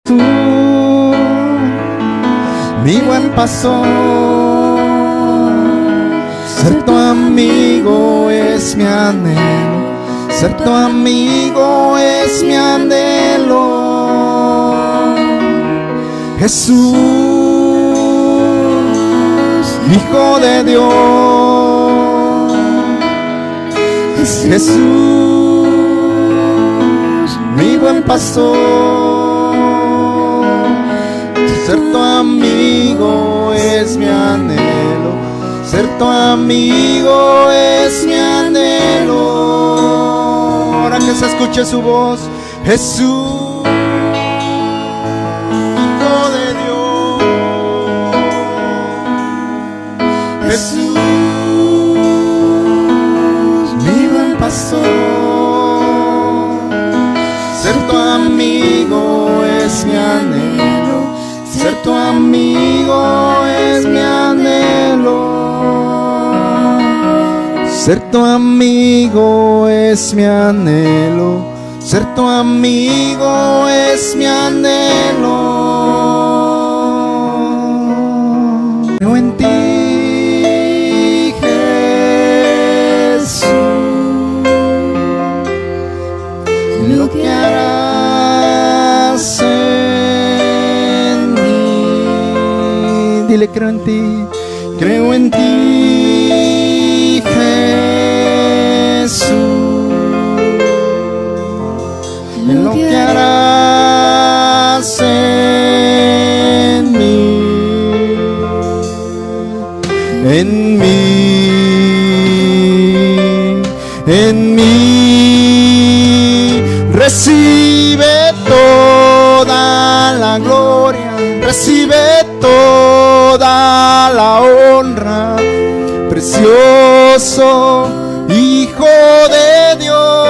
Tú, mi buen pastor, ser tu amigo es mi anhelo, ser tu amigo es mi anhelo. Jesús, Hijo de Dios, Jesús, mi buen pastor. Ser tu amigo es mi anhelo, ser tu amigo es mi anhelo. Ahora que se escuche su voz, Jesús, Hijo de Dios, Jesús, mi buen pastor. Ser tu amigo es mi anhelo, ser tu amigo es mi anhelo. Ser tu amigo es mi anhelo, ser tu amigo es mi anhelo. Creo en ti, Jesús, en lo que harás en mí. Dile, creo en ti, creo en ti, Jesús, en lo que harás en mí, en mí, en mí. Recibe toda la gloria, recibe toda la honra, precioso Hijo de Dios.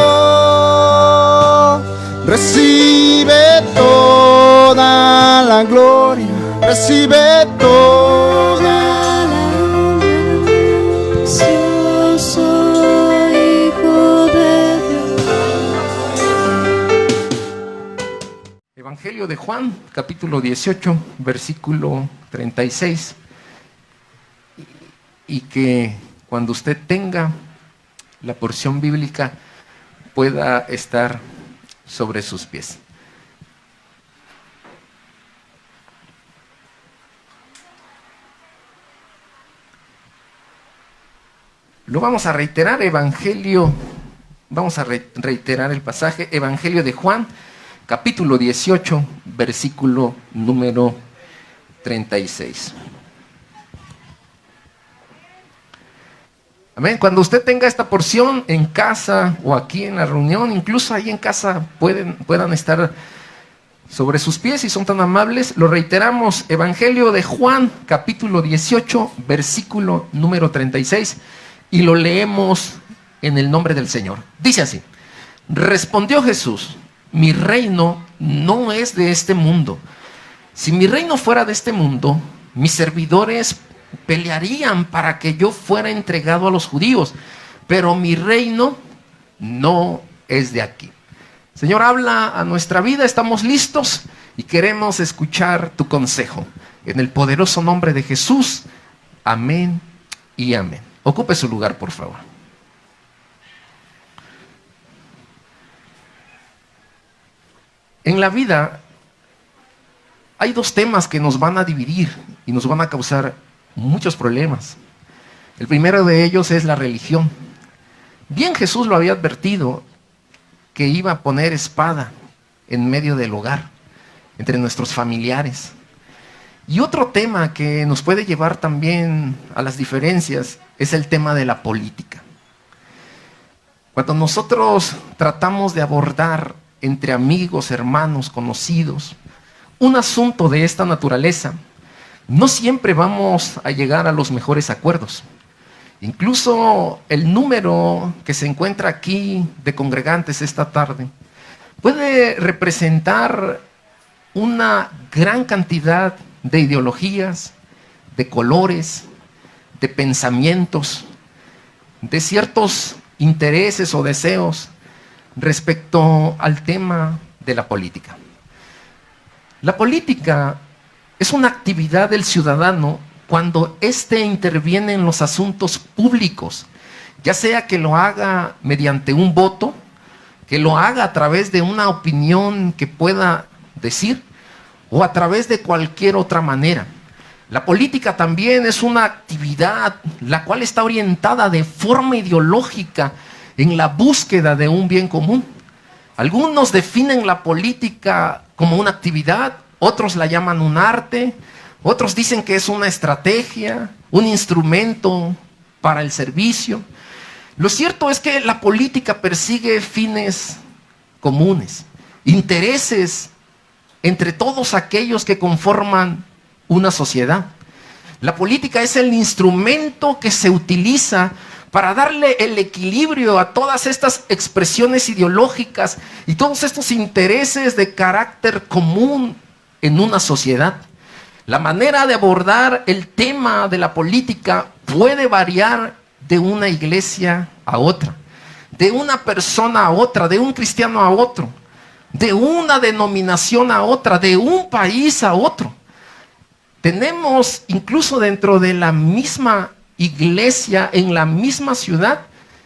Recibe toda la gloria, recibe toda la honra, precioso Hijo de Dios. Evangelio de Juan, capítulo 18, versículo 36. Y que cuando usted tenga la porción bíblica pueda estar sobre sus pies. Lo vamos a reiterar, reiterar el pasaje, Evangelio de Juan, capítulo 18, versículo número 36. Amén. Cuando usted tenga esta porción en casa o aquí en la reunión, incluso ahí en casa puedan estar sobre sus pies, si son tan amables, lo reiteramos, Evangelio de Juan, capítulo 18, versículo número 36, y lo leemos en el nombre del Señor. Dice así: respondió Jesús, mi reino no es de este mundo. Si mi reino fuera de este mundo, mis servidores pelearían para que yo fuera entregado a los judíos, pero mi reino no es de aquí. Señor, habla a nuestra vida, estamos listos y queremos escuchar tu consejo. En el poderoso nombre de Jesús, amén y amén. Ocupe su lugar, por favor. En la vida hay dos temas que nos van a dividir y nos van a causar muchos problemas. El primero de ellos es la religión. Bien, Jesús lo había advertido que iba a poner espada en medio del hogar, entre nuestros familiares. Y otro tema que nos puede llevar también a las diferencias es el tema de la política. Cuando nosotros tratamos de abordar entre amigos, hermanos, conocidos, un asunto de esta naturaleza, no siempre vamos a llegar a los mejores acuerdos. Incluso el número que se encuentra aquí de congregantes esta tarde puede representar una gran cantidad de ideologías, de colores, de pensamientos, de ciertos intereses o deseos respecto al tema de la política. La política es una actividad del ciudadano cuando éste interviene en los asuntos públicos, ya sea que lo haga mediante un voto, que lo haga a través de una opinión que pueda decir, o a través de cualquier otra manera. La política también es una actividad la cual está orientada de forma ideológica en la búsqueda de un bien común. Algunos definen la política como una actividad, otros la llaman un arte, otros dicen que es una estrategia, un instrumento para el servicio. Lo cierto es que la política persigue fines comunes, intereses entre todos aquellos que conforman una sociedad. La política es el instrumento que se utiliza para darle el equilibrio a todas estas expresiones ideológicas y todos estos intereses de carácter común en una sociedad. La manera de abordar el tema de la política puede variar de una iglesia a otra, de una persona a otra, de un cristiano a otro, de una denominación a otra, de un país a otro. Tenemos incluso dentro de la misma iglesia, en la misma ciudad,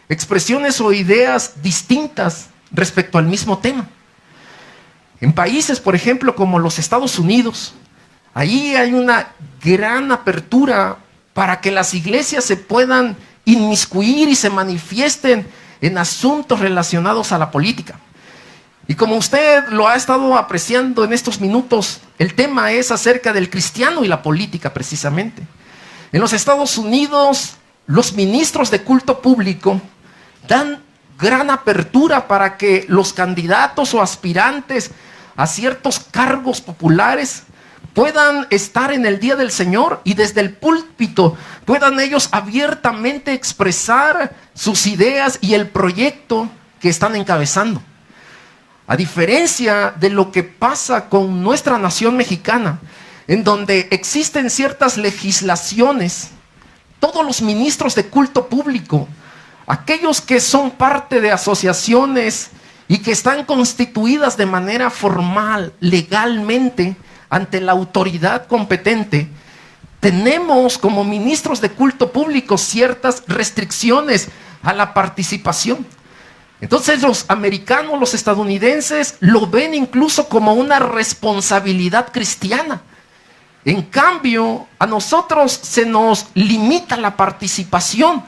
expresiones o ideas distintas respecto al mismo tema. En países, por ejemplo, como los Estados Unidos, ahí hay una gran apertura para que las iglesias se puedan inmiscuir y se manifiesten en asuntos relacionados a la política. Y como usted lo ha estado apreciando en estos minutos, el tema es acerca del cristiano y la política precisamente. En los Estados Unidos, los ministros de culto público dan gran apertura para que los candidatos o aspirantes a ciertos cargos populares puedan estar en el día del Señor y desde el púlpito puedan ellos abiertamente expresar sus ideas y el proyecto que están encabezando. A diferencia de lo que pasa con nuestra nación mexicana, en donde existen ciertas legislaciones, todos los ministros de culto público, aquellos que son parte de asociaciones y que están constituidas de manera formal, legalmente, ante la autoridad competente, tenemos como ministros de culto público ciertas restricciones a la participación. Entonces los americanos, los estadounidenses, lo ven incluso como una responsabilidad cristiana. En cambio, a nosotros se nos limita la participación.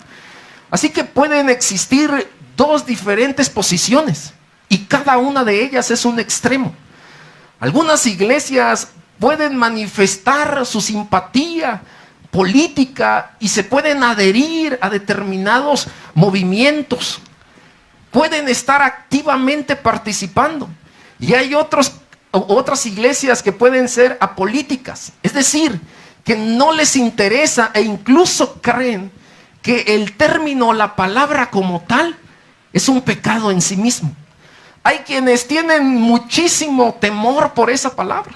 Así que pueden existir dos diferentes posiciones y cada una de ellas es un extremo. Algunas iglesias pueden manifestar su simpatía política y se pueden adherir a determinados movimientos. Pueden estar activamente participando. Y hay otras iglesias que pueden ser apolíticas. Es decir, que no les interesa e incluso creen que el término, la palabra como tal, es un pecado en sí mismo. Hay quienes tienen muchísimo temor por esa palabra.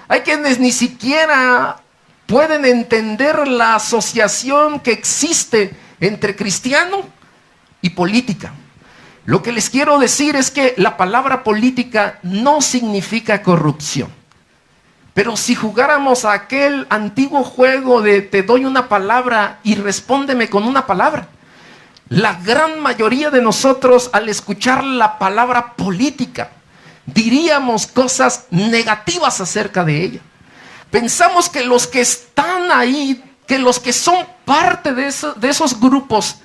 Hay quienes ni siquiera pueden entender la asociación que existe entre cristiano y política. Lo que les quiero decir es que la palabra política no significa corrupción. Pero si jugáramos a aquel antiguo juego de te doy una palabra y respóndeme con una palabra, la gran mayoría de nosotros al escuchar la palabra política diríamos cosas negativas acerca de ella. Pensamos que los que están ahí, que los que son parte de esos grupos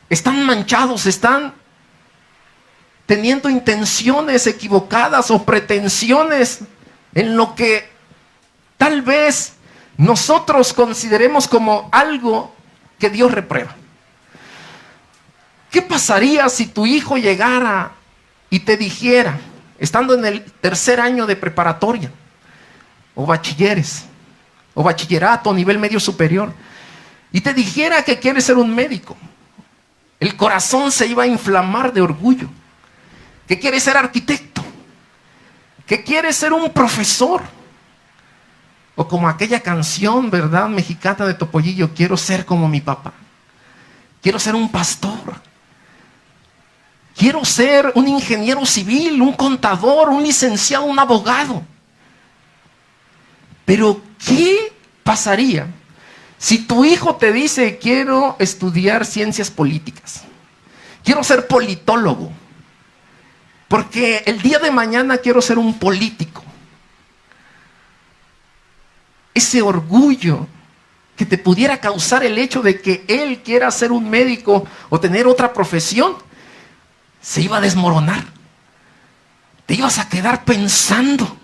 están manchados, están teniendo intenciones equivocadas o pretensiones en lo que tal vez nosotros consideremos como algo que Dios reprueba. ¿Qué pasaría si tu hijo llegara y te dijera, estando en el 3er año de preparatoria, o bachilleres, o bachillerato, nivel medio superior, y te dijera que quiere ser un médico? El corazón se iba a inflamar de orgullo. Que quiere ser arquitecto, que quiere ser un profesor, o como aquella canción, ¿verdad?, mexicana de Topollillo, quiero ser como mi papá, quiero ser un pastor, quiero ser un ingeniero civil, un contador, un licenciado, un abogado. Pero ¿qué pasaría si tu hijo te dice: quiero estudiar ciencias políticas, quiero ser politólogo, porque el día de mañana quiero ser un político? Ese orgullo que te pudiera causar el hecho de que él quiera ser un médico o tener otra profesión, se iba a desmoronar. Te ibas a quedar pensando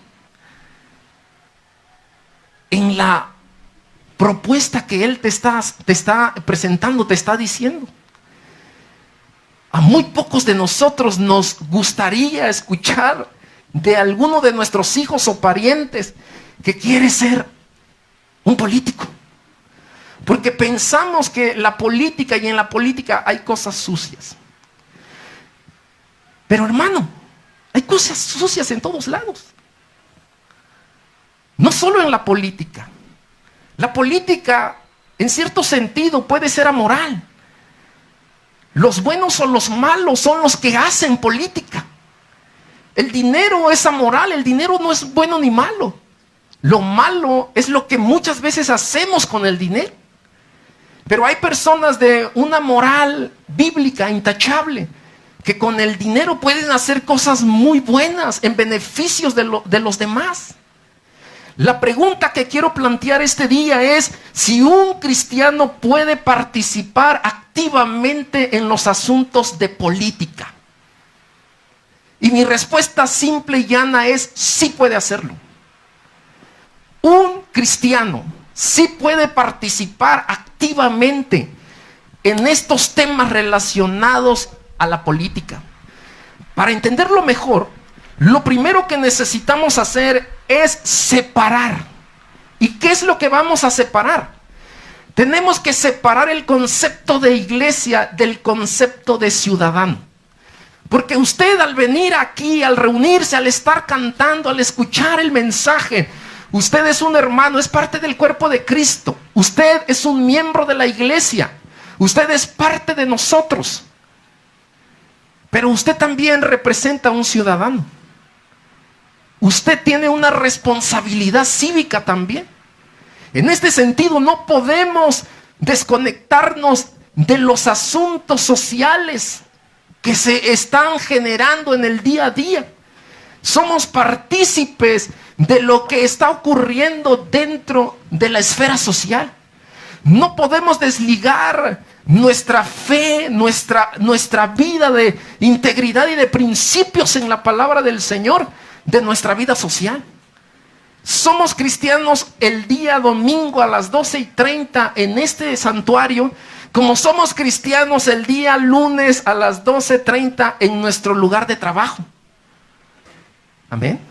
en la propuesta que él te está presentando, te está diciendo. A muy pocos de nosotros nos gustaría escuchar de alguno de nuestros hijos o parientes que quiere ser un político. Porque pensamos que la política, y en la política hay cosas sucias. Pero hermano, hay cosas sucias en todos lados. No solo en la política. La política, en cierto sentido, puede ser amoral. Los buenos o los malos son los que hacen política. El dinero es amoral, el dinero no es bueno ni malo. Lo malo es lo que muchas veces hacemos con el dinero. Pero hay personas de una moral bíblica intachable que con el dinero pueden hacer cosas muy buenas en beneficios de los demás. La pregunta que quiero plantear este día es si un cristiano puede participar activamente en los asuntos de política. Y mi respuesta simple y llana es: sí puede hacerlo. Un cristiano sí puede participar activamente en estos temas relacionados a la política. Para entenderlo mejor, lo primero que necesitamos hacer es separar. ¿Y qué es lo que vamos a separar? Tenemos que separar el concepto de iglesia del concepto de ciudadano. Porque usted, al venir aquí, al reunirse, al estar cantando, al escuchar el mensaje, usted es un hermano, es parte del cuerpo de Cristo. Usted es un miembro de la iglesia. Usted es parte de nosotros. Pero usted también representa a un ciudadano. Usted tiene una responsabilidad cívica también. En este sentido, no podemos desconectarnos de los asuntos sociales que se están generando en el día a día. Somos partícipes de lo que está ocurriendo dentro de la esfera social. No podemos desligar nuestra fe, nuestra vida de integridad y de principios en la palabra del Señor de nuestra vida social. Somos cristianos el día domingo a las 12:30 en este santuario, como somos cristianos el día lunes a las 12:30 en nuestro lugar de trabajo. Amén.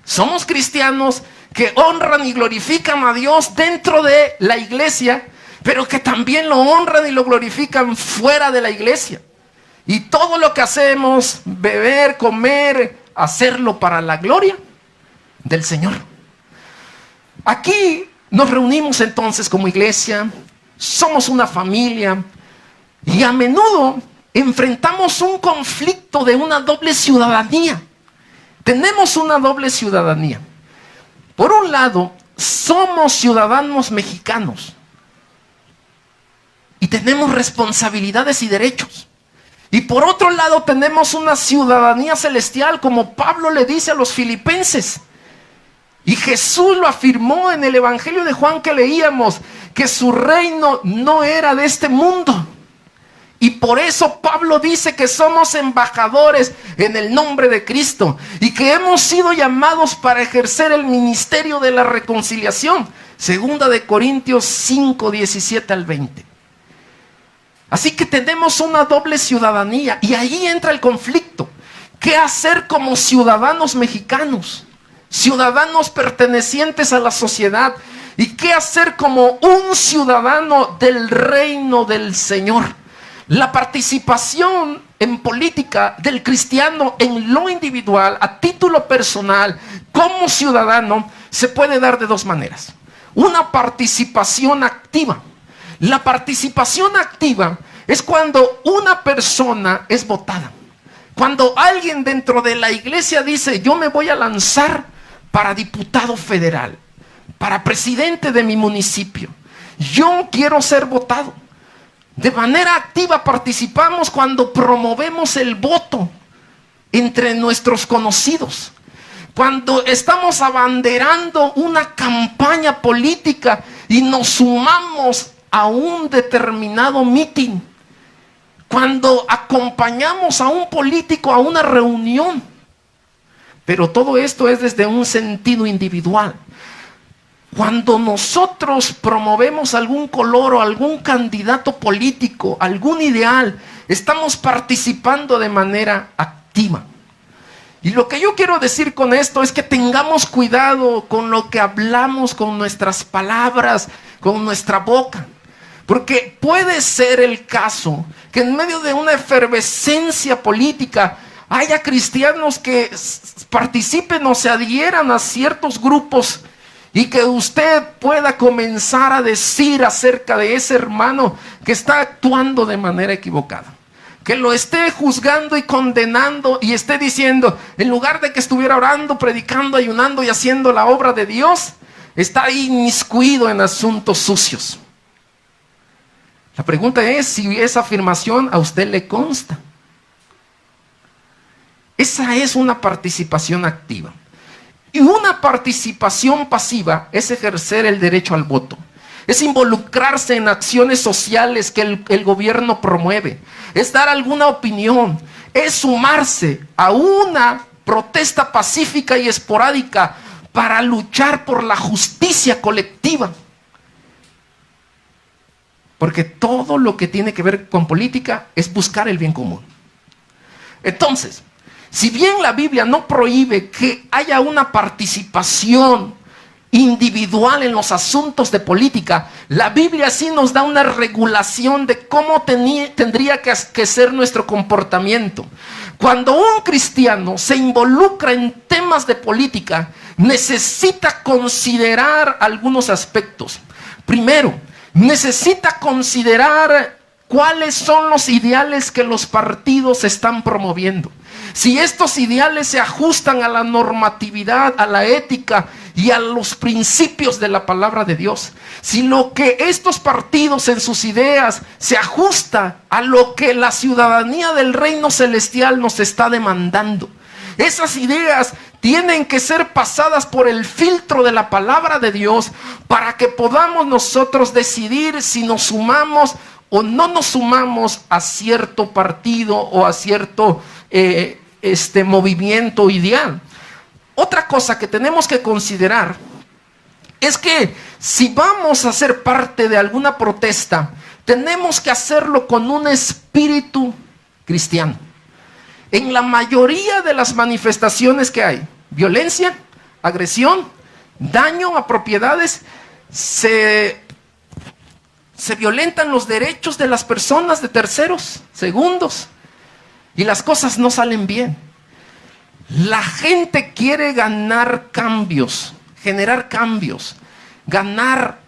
Somos cristianos que honran y glorifican a Dios dentro de la iglesia, pero que también lo honran y lo glorifican fuera de la iglesia. Y todo lo que hacemos, beber, comer, hacerlo para la gloria del Señor. Aquí nos reunimos entonces como iglesia, somos una familia, y a menudo enfrentamos un conflicto de una doble ciudadanía. Tenemos una doble ciudadanía. Por un lado, somos ciudadanos mexicanos y tenemos responsabilidades y derechos. Y por otro lado, tenemos una ciudadanía celestial, como Pablo le dice a los filipenses. Y Jesús lo afirmó en el Evangelio de Juan que leíamos, que su reino no era de este mundo. Y por eso Pablo dice que somos embajadores en el nombre de Cristo y que hemos sido llamados para ejercer el ministerio de la reconciliación. 2 Corintios 5, 17 al 20. Así que tenemos una doble ciudadanía y ahí entra el conflicto. ¿Qué hacer como ciudadanos mexicanos? Ciudadanos pertenecientes a la sociedad. ¿Y qué hacer como un ciudadano del reino del Señor? La participación en política del cristiano en lo individual, a título personal, como ciudadano, se puede dar de dos maneras. Una participación activa. La participación activa es cuando una persona es votada. Cuando alguien dentro de la iglesia dice: yo me voy a lanzar para diputado federal, para presidente de mi municipio. Yo quiero ser votado. De manera activa participamos cuando promovemos el voto entre nuestros conocidos. Cuando estamos abanderando una campaña política y nos sumamos a un determinado mitin. Cuando acompañamos a un político a una reunión. Pero todo esto es desde un sentido individual. Cuando nosotros promovemos algún color o algún candidato político, algún ideal, estamos participando de manera activa. Y lo que yo quiero decir con esto es que tengamos cuidado con lo que hablamos, con nuestras palabras, con nuestra boca. Porque puede ser el caso que en medio de una efervescencia política haya cristianos que participen o se adhieran a ciertos grupos y que usted pueda comenzar a decir acerca de ese hermano que está actuando de manera equivocada. Que lo esté juzgando y condenando y esté diciendo, en lugar de que estuviera orando, predicando, ayunando y haciendo la obra de Dios, está ahí inmiscuido en asuntos sucios. La pregunta es si esa afirmación a usted le consta. Esa es una participación activa. Y una participación pasiva es ejercer el derecho al voto. Es involucrarse en acciones sociales que el gobierno promueve. Es dar alguna opinión. Es sumarse a una protesta pacífica y esporádica para luchar por la justicia colectiva. Porque todo lo que tiene que ver con política es buscar el bien común. Entonces, si bien la Biblia no prohíbe que haya una participación individual en los asuntos de política, la Biblia sí nos da una regulación de cómo tendría que ser nuestro comportamiento. Cuando un cristiano se involucra en temas de política, necesita considerar algunos aspectos. Primero, necesita considerar cuáles son los ideales que los partidos están promoviendo. Si estos ideales se ajustan a la normatividad, a la ética y a los principios de la palabra de Dios. Si lo que estos partidos en sus ideas se ajusta a lo que la ciudadanía del reino celestial nos está demandando. Esas ideas tienen que ser pasadas por el filtro de la palabra de Dios para que podamos nosotros decidir si nos sumamos o no nos sumamos a cierto partido o a cierto movimiento ideal. Otra cosa que tenemos que considerar es que si vamos a ser parte de alguna protesta, tenemos que hacerlo con un espíritu cristiano. En la mayoría de las manifestaciones que hay, violencia, agresión, daño a propiedades, se violentan los derechos de las personas, de terceros, segundos, y las cosas no salen bien. La gente quiere ganar cambios, generar cambios, ganar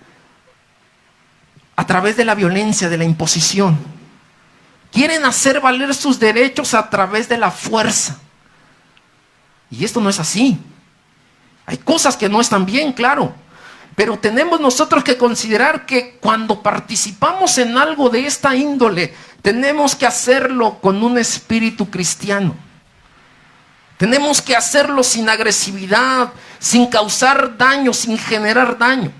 a través de la violencia, de la imposición. Quieren hacer valer sus derechos a través de la fuerza. Y esto no es así. Hay cosas que no están bien, claro. Pero tenemos nosotros que considerar que cuando participamos en algo de esta índole, tenemos que hacerlo con un espíritu cristiano. Tenemos que hacerlo sin agresividad, sin causar daño, sin generar daño.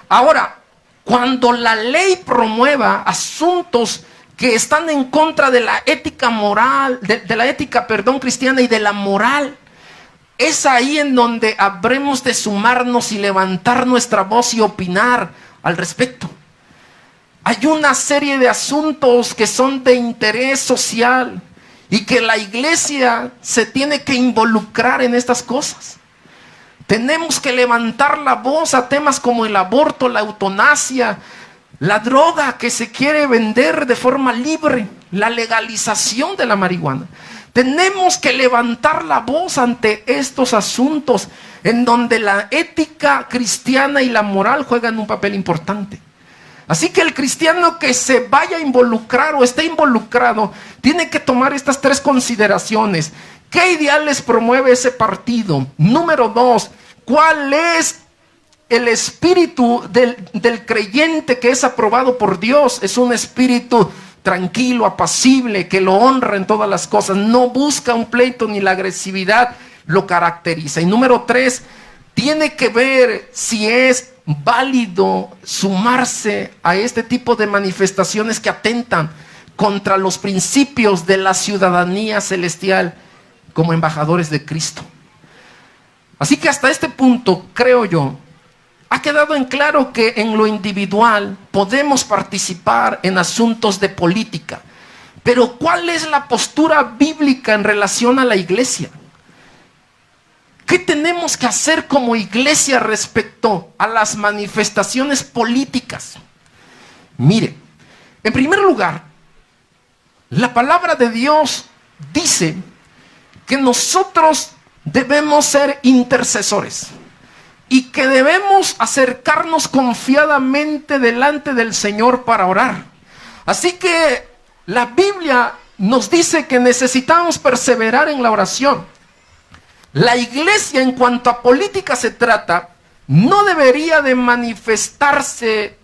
Ahora, cuando la ley promueva asuntos que están en contra de la ética moral, de la ética, cristiana y de la moral, es ahí en donde habremos de sumarnos y levantar nuestra voz y opinar al respecto. Hay una serie de asuntos que son de interés social y que la iglesia se tiene que involucrar en estas cosas. Tenemos que levantar la voz a temas como el aborto, la eutanasia, la droga que se quiere vender de forma libre, la legalización de la marihuana. Tenemos que levantar la voz ante estos asuntos en donde la ética cristiana y la moral juegan un papel importante. Así que el cristiano que se vaya a involucrar o esté involucrado tiene que tomar estas tres consideraciones. ¿Qué ideales promueve ese partido? Número 2, ¿cuál es el espíritu del creyente que es aprobado por Dios es un espíritu tranquilo, apacible, que lo honra en todas las cosas. No busca un pleito ni la agresividad lo caracteriza. Y número 3, tiene que ver si es válido sumarse a este tipo de manifestaciones que atentan contra los principios de la ciudadanía celestial como embajadores de Cristo. Así que hasta este punto, creo yo, ha quedado en claro que en lo individual podemos participar en asuntos de política. Pero ¿cuál es la postura bíblica en relación a la iglesia? ¿Qué tenemos que hacer como iglesia respecto a las manifestaciones políticas? Mire, en primer lugar, la palabra de Dios dice que nosotros debemos ser intercesores y que debemos acercarnos confiadamente delante del Señor para orar. Así que la Biblia nos dice que necesitamos perseverar en la oración. La iglesia, en cuanto a política se trata, no debería de manifestarse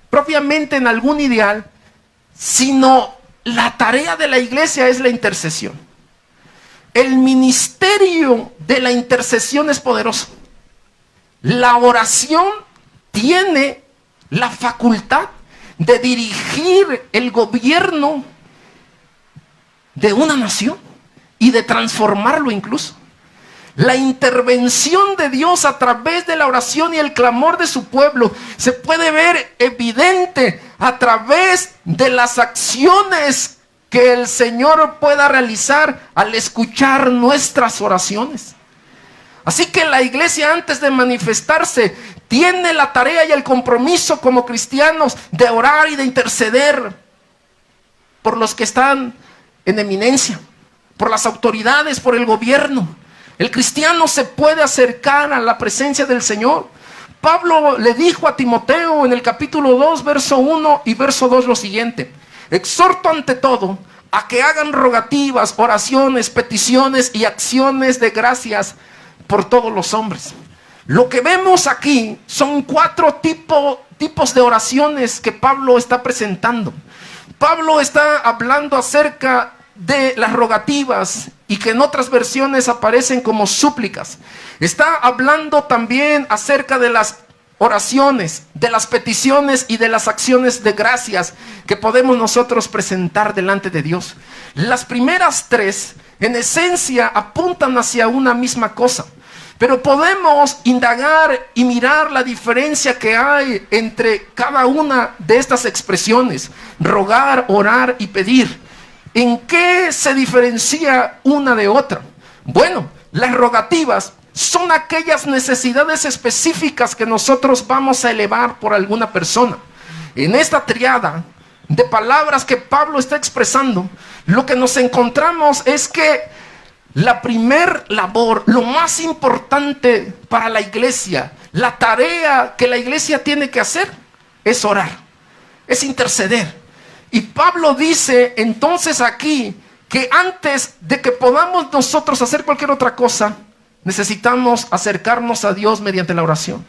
propiamente en algún ideal, sino la tarea de la iglesia es la intercesión. El ministerio de la intercesión es poderoso. La oración tiene la facultad de dirigir el gobierno de una nación y de transformarlo incluso. La intervención de Dios a través de la oración y el clamor de su pueblo se puede ver evidente a través de las acciones que el Señor pueda realizar al escuchar nuestras oraciones. Así que la iglesia, antes de manifestarse, tiene la tarea y el compromiso como cristianos de orar y de interceder por los que están en eminencia, por las autoridades, por el gobierno. El cristiano se puede acercar a la presencia del Señor. Pablo le dijo a Timoteo en el capítulo 2, verso 1 y verso 2 lo siguiente: exhorto ante todo a que hagan rogativas, oraciones, peticiones y acciones de gracias por todos los hombres. Lo que vemos aquí son 4 tipos de oraciones que Pablo está presentando. Pablo está hablando acerca de las rogativas y que en otras versiones aparecen como súplicas. Está hablando también acerca de las oraciones, de las peticiones y de las acciones de gracias que podemos nosotros presentar delante de Dios. Las primeras 3 en esencia apuntan hacia una misma cosa, pero podemos indagar y mirar la diferencia que hay entre cada una de estas expresiones: rogar, orar y pedir. ¿En qué se diferencia una de otra? Bueno, las rogativas son aquellas necesidades específicas que nosotros vamos a elevar por alguna persona. En esta triada de palabras que Pablo está expresando, lo que nos encontramos es que la primer labor, lo más importante para la iglesia, la tarea que la iglesia tiene que hacer es orar, es interceder. Y Pablo dice entonces aquí que antes de que podamos nosotros hacer cualquier otra cosa, necesitamos acercarnos a Dios mediante la oración.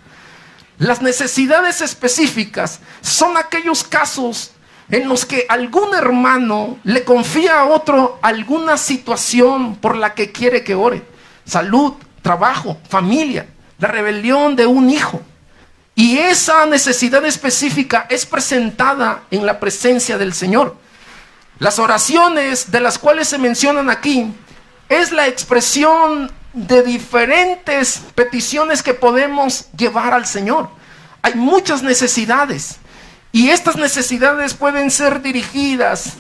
Las necesidades específicas son aquellos casos en los que algún hermano le confía a otro alguna situación por la que quiere que ore: salud, trabajo, familia, la rebelión de un hijo. Y esa necesidad específica es presentada en la presencia del Señor. Las oraciones de las cuales se mencionan aquí es la expresión de diferentes peticiones que podemos llevar al Señor. Hay muchas necesidades y estas necesidades pueden ser dirigidas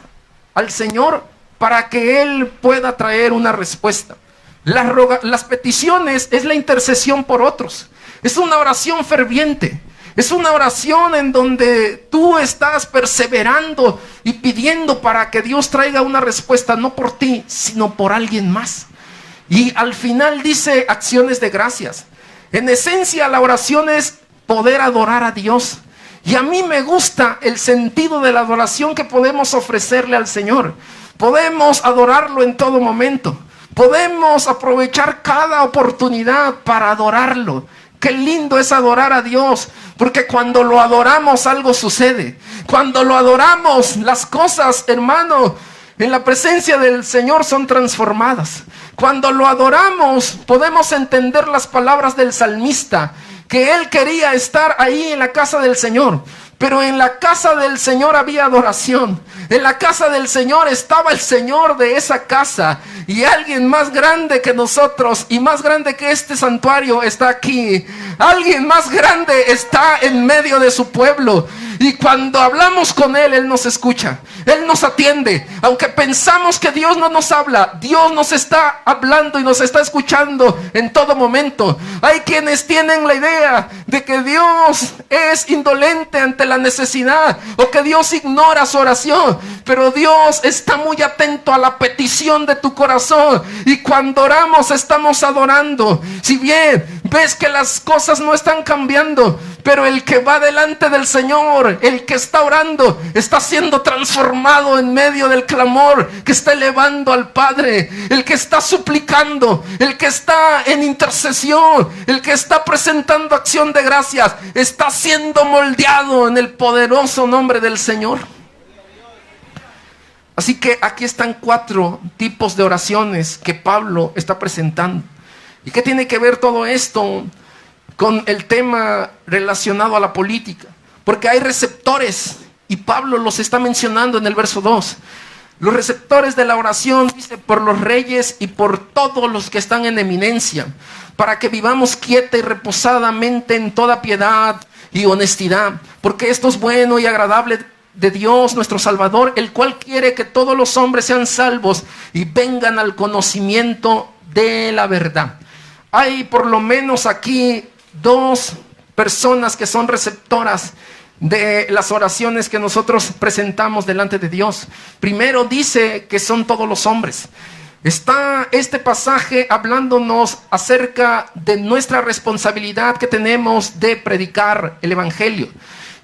al Señor para que Él pueda traer una respuesta. Las peticiones es la intercesión por otros. Es una oración ferviente. Es una oración en donde tú estás perseverando y pidiendo para que Dios traiga una respuesta, no por ti, sino por alguien más. Y al final dice acciones de gracias. En esencia, la oración es poder adorar a Dios. Y a mí me gusta el sentido de la adoración que podemos ofrecerle al Señor. Podemos adorarlo en todo momento. Podemos aprovechar cada oportunidad para adorarlo. Qué lindo es adorar a Dios, porque cuando lo adoramos algo sucede. Cuando lo adoramos, las cosas, hermano, en la presencia del Señor son transformadas. Cuando lo adoramos, podemos entender las palabras del salmista, que él quería estar ahí en la casa del Señor. Pero en la casa del Señor había adoración. En la casa del Señor estaba el Señor de esa casa. Y alguien más grande que nosotros y más grande que este santuario está aquí. Alguien más grande está en medio de su pueblo. Y cuando hablamos con Él, Él nos escucha. Él nos atiende. Aunque pensamos que Dios no nos habla, Dios nos está hablando y nos está escuchando en todo momento. Hay quienes tienen la idea de que Dios es indolente ante la necesidad, o que Dios ignora su oración. Pero Dios está muy atento a la petición de tu corazón. Y cuando oramos, estamos adorando. Si bien ves que las cosas no están cambiando, pero el que va delante del Señor, el que está orando, está siendo transformado en medio del clamor que está elevando al Padre. El que está suplicando, el que está en intercesión, el que está presentando acción de gracias, está siendo moldeado en el poderoso nombre del Señor. Así que aquí están 4 tipos de oraciones que Pablo está presentando. ¿Y qué tiene que ver todo esto con el tema relacionado a la política? Porque hay receptores, y Pablo los está mencionando en el verso 2. Los receptores de la oración, dice, por los reyes y por todos los que están en eminencia, para que vivamos quieta y reposadamente en toda piedad y honestidad, porque esto es bueno y agradable de Dios nuestro Salvador, el cual quiere que todos los hombres sean salvos y vengan al conocimiento de la verdad. Hay por lo menos aquí 2 personas que son receptoras de las oraciones que nosotros presentamos delante de Dios. Primero dice que son todos los hombres. Está este pasaje hablándonos acerca de nuestra responsabilidad que tenemos de predicar el Evangelio.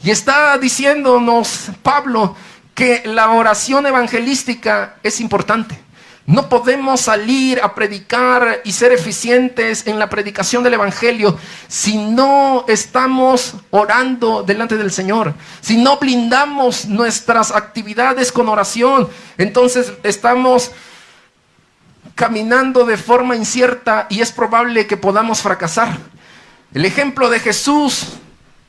Y está diciéndonos Pablo que la oración evangelística es importante. No podemos salir a predicar y ser eficientes en la predicación del Evangelio si no estamos orando delante del Señor. Si no blindamos nuestras actividades con oración, entonces estamos caminando de forma incierta y es probable que podamos fracasar. El ejemplo de Jesús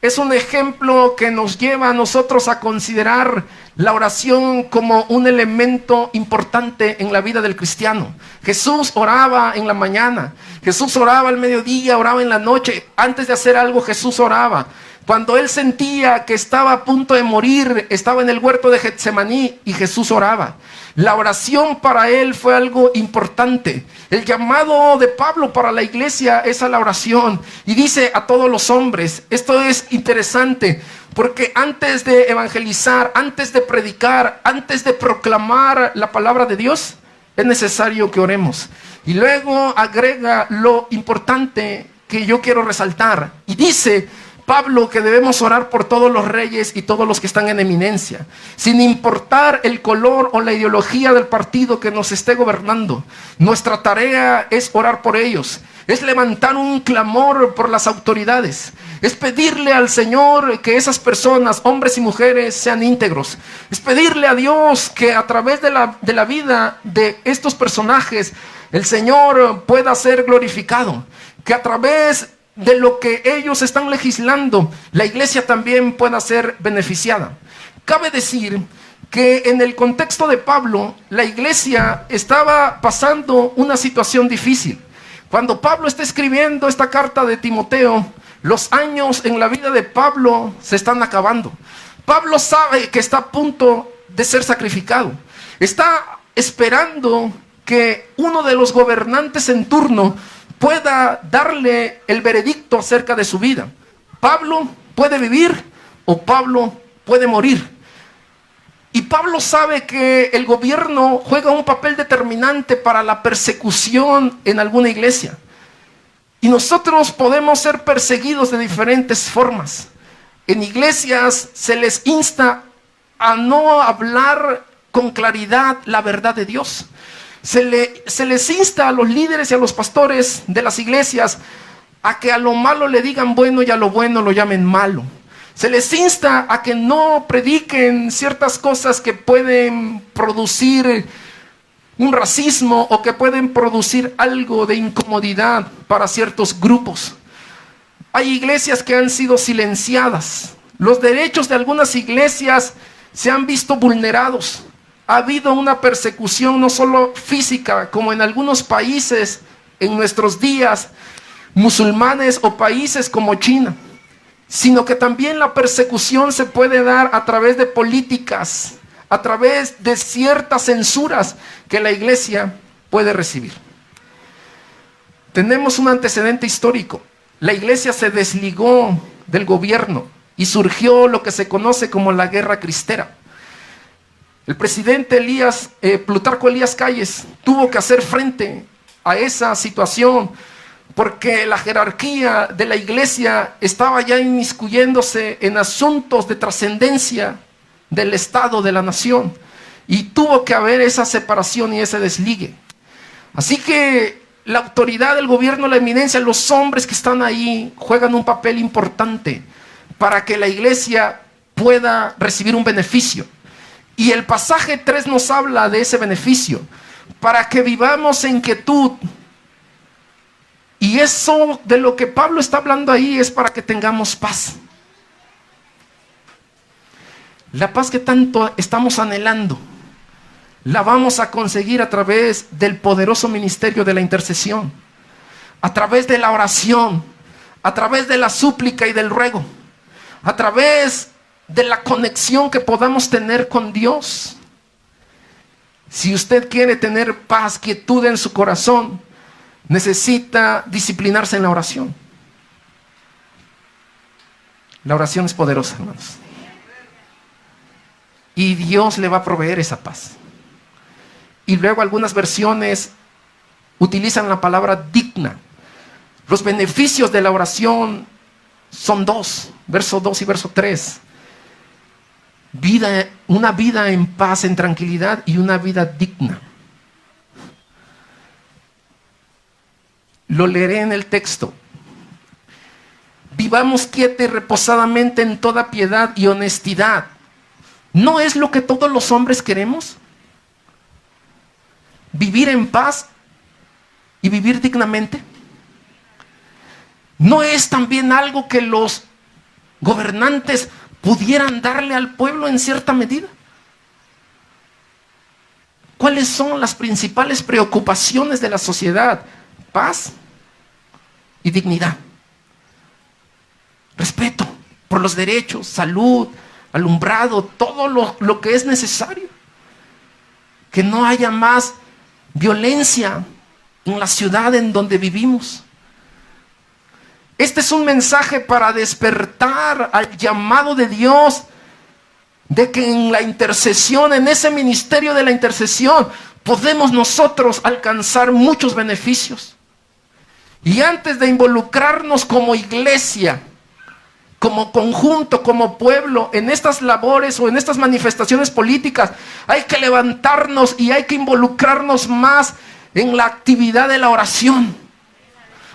es un ejemplo que nos lleva a nosotros a considerar la oración como un elemento importante en la vida del cristiano. Jesús oraba en la mañana, Jesús oraba al mediodía, oraba en la noche. Antes de hacer algo, Jesús oraba. Cuando él sentía que estaba a punto de morir, estaba en el huerto de Getsemaní y Jesús oraba. La oración para él fue algo importante. El llamado de Pablo para la iglesia es a la oración. Y dice a todos los hombres. Esto es interesante, porque antes de evangelizar, antes de predicar, antes de proclamar la palabra de Dios, es necesario que oremos. Y luego agrega lo importante que yo quiero resaltar. Y dice Pablo que debemos orar por todos los reyes y todos los que están en eminencia, sin importar el color o la ideología del partido que nos esté gobernando. Nuestra tarea es orar por ellos, es levantar un clamor por las autoridades, es pedirle al Señor que esas personas, hombres y mujeres, sean íntegros, es pedirle a Dios que a través de la vida de estos personajes el Señor pueda ser glorificado, que a través de lo que ellos están legislando, la iglesia también pueda ser beneficiada. Cabe decir que en el contexto de Pablo, la iglesia estaba pasando una situación difícil. Cuando Pablo está escribiendo esta carta de Timoteo, los años en la vida de Pablo se están acabando. Pablo sabe que está a punto de ser sacrificado. Está esperando que uno de los gobernantes en turno pueda darle el veredicto acerca de su vida. Pablo puede vivir o Pablo puede morir. Y Pablo sabe que el gobierno juega un papel determinante para la persecución en alguna iglesia. Y nosotros podemos ser perseguidos de diferentes formas. En iglesias se les insta a no hablar con claridad la verdad de Dios. Se les insta a los líderes y a los pastores de las iglesias a que a lo malo le digan bueno y a lo bueno lo llamen malo. Se les insta a que no prediquen ciertas cosas que pueden producir un racismo o que pueden producir algo de incomodidad para ciertos grupos. Hay iglesias que han sido silenciadas. Los derechos de algunas iglesias se han visto vulnerados. Ha habido una persecución no solo física, como en algunos países en nuestros días, musulmanes o países como China, sino que también la persecución se puede dar a través de políticas, a través de ciertas censuras que la iglesia puede recibir. Tenemos un antecedente histórico. La iglesia se desligó del gobierno y surgió lo que se conoce como la Guerra Cristera. El presidente Plutarco Elías Calles tuvo que hacer frente a esa situación porque la jerarquía de la iglesia estaba ya inmiscuyéndose en asuntos de trascendencia del Estado, de la nación, y tuvo que haber esa separación y ese desligue. Así que la autoridad del gobierno, la eminencia, los hombres que están ahí juegan un papel importante para que la iglesia pueda recibir un beneficio. Y el pasaje 3 nos habla de ese beneficio, para que vivamos en quietud. Y eso de lo que Pablo está hablando ahí es para que tengamos paz. La paz que tanto estamos anhelando, la vamos a conseguir a través del poderoso ministerio de la intercesión, a través de la oración, a través de la súplica y del ruego, a través de la conexión que podamos tener con Dios. Si usted quiere tener paz, quietud en su corazón, necesita disciplinarse en la oración. La oración es poderosa, hermanos. Y Dios le va a proveer esa paz. Y luego algunas versiones utilizan la palabra digna. Los beneficios de la oración son 2, verso 2 y verso 3. Una vida en paz, en tranquilidad, y una vida digna. Lo leeré en el texto. Vivamos quieta y reposadamente en toda piedad y honestidad. ¿No es lo que todos los hombres queremos? Vivir en paz y vivir dignamente. ¿No es también algo que los gobernantes pudieran darle al pueblo en cierta medida? ¿Cuáles son las principales preocupaciones de la sociedad? Paz y dignidad. Respeto por los derechos, salud, alumbrado, todo lo que es necesario. Que no haya más violencia en la ciudad en donde vivimos. Este es un mensaje para despertar al llamado de Dios, de que en la intercesión, en ese ministerio de la intercesión, podemos nosotros alcanzar muchos beneficios. Y antes de involucrarnos como iglesia, como conjunto, como pueblo, en estas labores o en estas manifestaciones políticas, hay que levantarnos y hay que involucrarnos más en la actividad de la oración.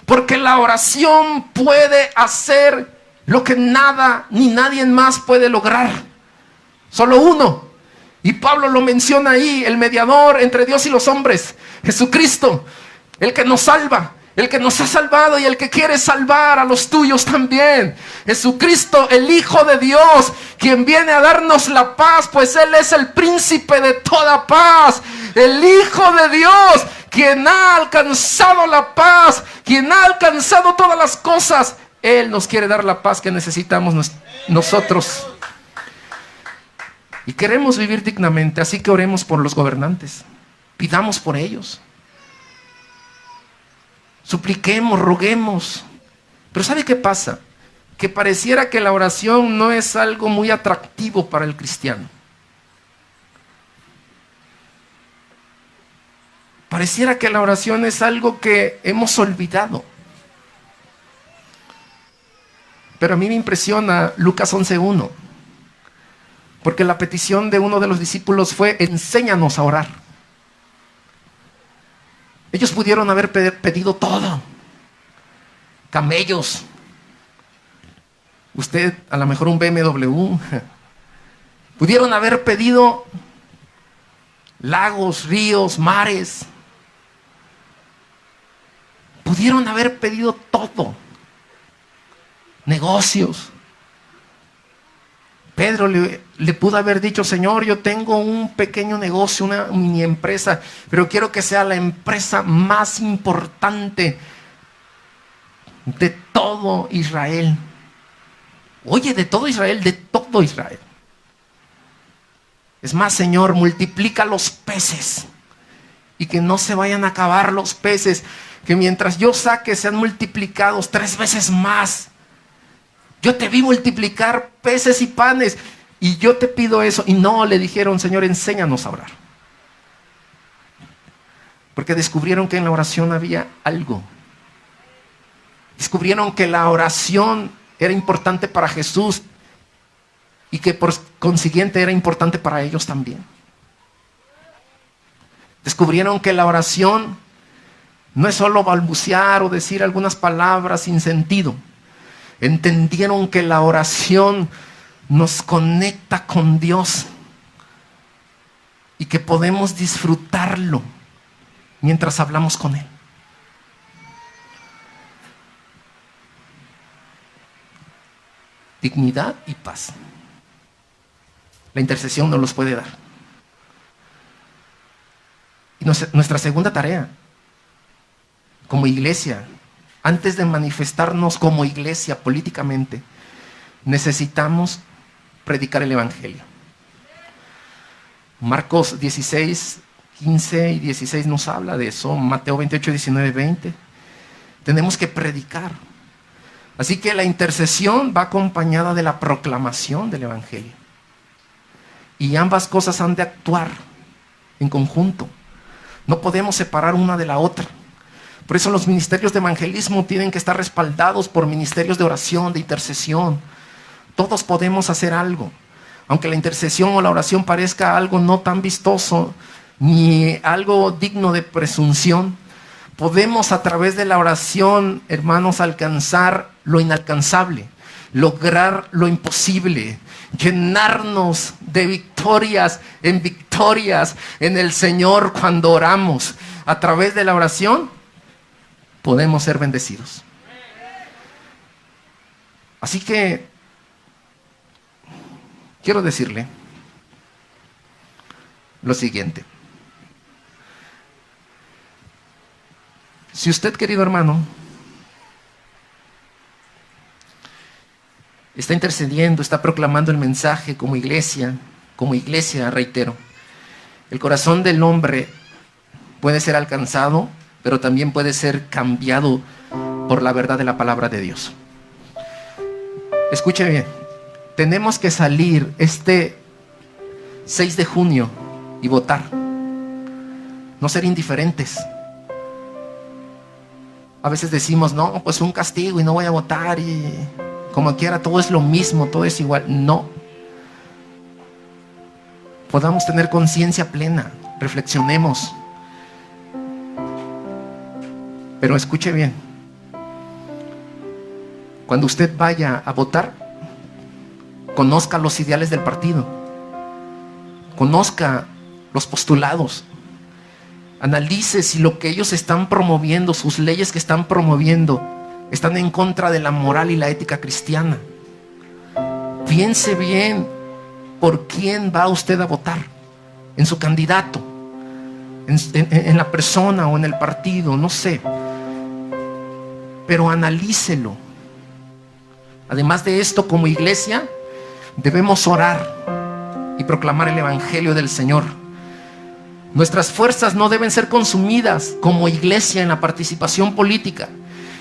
Porque la oración puede hacer lo que nada ni nadie más puede lograr. Solo uno. Y Pablo lo menciona ahí, el mediador entre Dios y los hombres, Jesucristo, el que nos salva. El que nos ha salvado y el que quiere salvar a los tuyos también. Jesucristo, el Hijo de Dios, quien viene a darnos la paz, pues Él es el príncipe de toda paz. El Hijo de Dios, quien ha alcanzado la paz, quien ha alcanzado todas las cosas. Él nos quiere dar la paz que necesitamos nosotros. Y queremos vivir dignamente, así que oremos por los gobernantes. Pidamos por ellos. Supliquemos, roguemos. Pero ¿sabe qué pasa? Que pareciera que la oración no es algo muy atractivo para el cristiano. Pareciera que la oración es algo que hemos olvidado. Pero a mí me impresiona Lucas 11:1. Porque la petición de uno de los discípulos fue: enséñanos a orar. Ellos pudieron haber pedido todo. camellos. Usted, a lo mejor un BMW. Pudieron haber pedido lagos, ríos, mares. Pudieron haber pedido todo. Negocios. Pedro le pudo haber dicho: Señor, yo tengo un pequeño negocio, una mini empresa, pero quiero que sea la empresa más importante de todo Israel. Oye, de todo Israel, de todo Israel. Es más, Señor, multiplica los peces y que no se vayan a acabar los peces, que mientras yo saque sean multiplicados 3 veces más. Yo te vi multiplicar peces y panes y yo te pido eso. Y no, le dijeron: Señor, enséñanos a orar. Porque descubrieron que en la oración había algo. Descubrieron que la oración era importante para Jesús y que por consiguiente era importante para ellos también. Descubrieron que la oración no es solo balbucear o decir algunas palabras sin sentido. Entendieron que la oración nos conecta con Dios y que podemos disfrutarlo mientras hablamos con Él. Dignidad y paz. La intercesión nos los puede dar. Y nuestra segunda tarea como iglesia, antes de manifestarnos como iglesia políticamente, necesitamos predicar el Evangelio. Marcos 16, 15 y 16 nos habla de eso. Mateo 28, 19, 20. Tenemos que predicar. Así que la intercesión va acompañada de la proclamación del Evangelio. Y ambas cosas han de actuar en conjunto. No podemos separar una de la otra. Por eso los ministerios de evangelismo tienen que estar respaldados por ministerios de oración, de intercesión. Todos podemos hacer algo. Aunque la intercesión o la oración parezca algo no tan vistoso, ni algo digno de presunción, podemos a través de la oración, hermanos, alcanzar lo inalcanzable, lograr lo imposible, llenarnos de victorias en el Señor cuando oramos. A través de la oración podemos ser bendecidos. Así que quiero decirle lo siguiente. Si usted, querido hermano, está intercediendo, está proclamando el mensaje como iglesia, reitero, el corazón del hombre puede ser alcanzado, pero también puede ser cambiado por la verdad de la palabra de Dios. Escuche bien, tenemos que salir este 6 de junio y votar, no ser indiferentes. A veces decimos: no, pues un castigo y no voy a votar, y como quiera todo es lo mismo, todo es igual. No. Podamos tener conciencia plena, reflexionemos. Pero escuche bien, cuando usted vaya a votar, conozca los ideales del partido, conozca los postulados, analice si lo que ellos están promoviendo, sus leyes que están promoviendo, están en contra de la moral y la ética cristiana. Piense bien por quién va usted a votar, en su candidato, en la persona o en el partido, no sé. Pero analícelo. Además de esto, como iglesia, debemos orar y proclamar el Evangelio del Señor. Nuestras fuerzas no deben ser consumidas como iglesia en la participación política.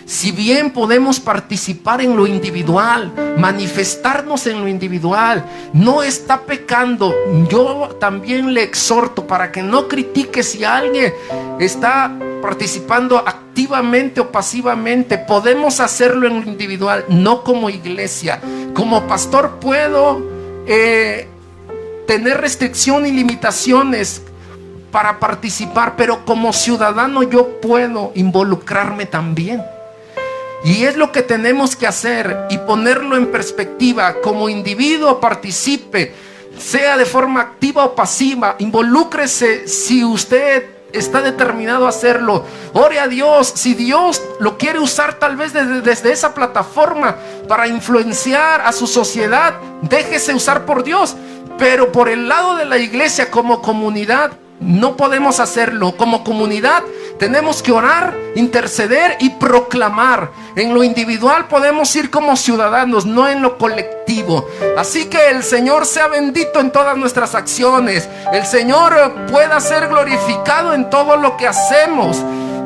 Si bien podemos participar en lo individual, manifestarnos en lo individual, no está pecando. Yo también le exhorto para que no critique si alguien está participando activamente o pasivamente. Podemos hacerlo en lo individual, no como iglesia. Como pastor puedo tener restricción y limitaciones para participar, pero como ciudadano yo puedo involucrarme también. Y es lo que tenemos que hacer y ponerlo en perspectiva. Como individuo participe, sea de forma activa o pasiva, involúcrese si usted está determinado a hacerlo. Ore a Dios. Si Dios lo quiere usar tal vez desde esa plataforma para influenciar a su sociedad, déjese usar por Dios. Pero por el lado de la iglesia como comunidad no podemos hacerlo. Como comunidad tenemos que orar, interceder y proclamar. En lo individual podemos ir como ciudadanos, no en lo colectivo. Así que el Señor sea bendito en todas nuestras acciones. El Señor pueda ser glorificado en todo lo que hacemos.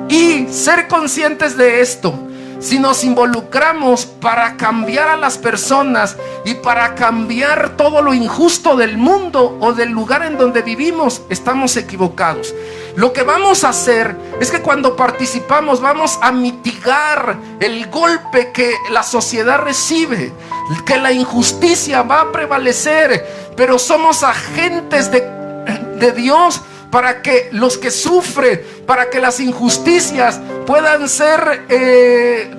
Y ser conscientes de esto. Si nos involucramos para cambiar a las personas y para cambiar todo lo injusto del mundo o del lugar en donde vivimos, estamos equivocados. Lo que vamos a hacer es que cuando participamos vamos a mitigar el golpe que la sociedad recibe, que la injusticia va a prevalecer, pero somos agentes de Dios para que los que sufren, para que las injusticias puedan ser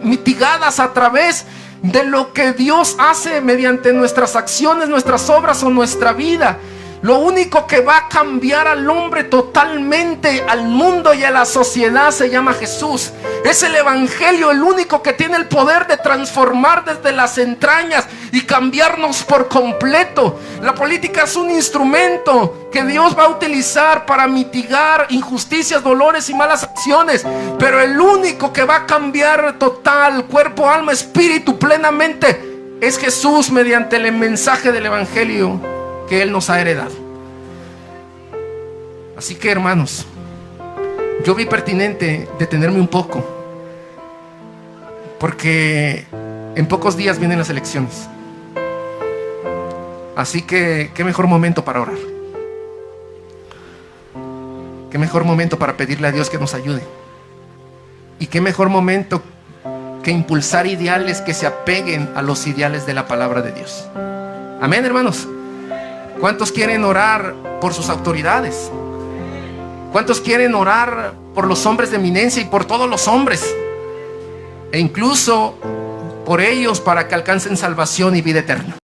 mitigadas a través de lo que Dios hace mediante nuestras acciones, nuestras obras o nuestra vida. Lo único que va a cambiar al hombre totalmente, al mundo y a la sociedad, se llama Jesús. Es el evangelio el único que tiene el poder de transformar desde las entrañas y cambiarnos por completo. La política es un instrumento que Dios va a utilizar para mitigar injusticias, dolores y malas acciones. Pero el único que va a cambiar total, cuerpo, alma, espíritu, plenamente, es Jesús mediante el mensaje del evangelio que Él nos ha heredado. Así que, hermanos, yo vi pertinente detenerme un poco, porque en pocos días vienen las elecciones. Así que qué mejor momento para orar, qué mejor momento para pedirle a Dios que nos ayude, y qué mejor momento que impulsar ideales que se apeguen a los ideales de la palabra de Dios. Amén, hermanos. ¿Cuántos quieren orar por sus autoridades? ¿Cuántos quieren orar por los hombres de eminencia y por todos los hombres? E incluso por ellos para que alcancen salvación y vida eterna.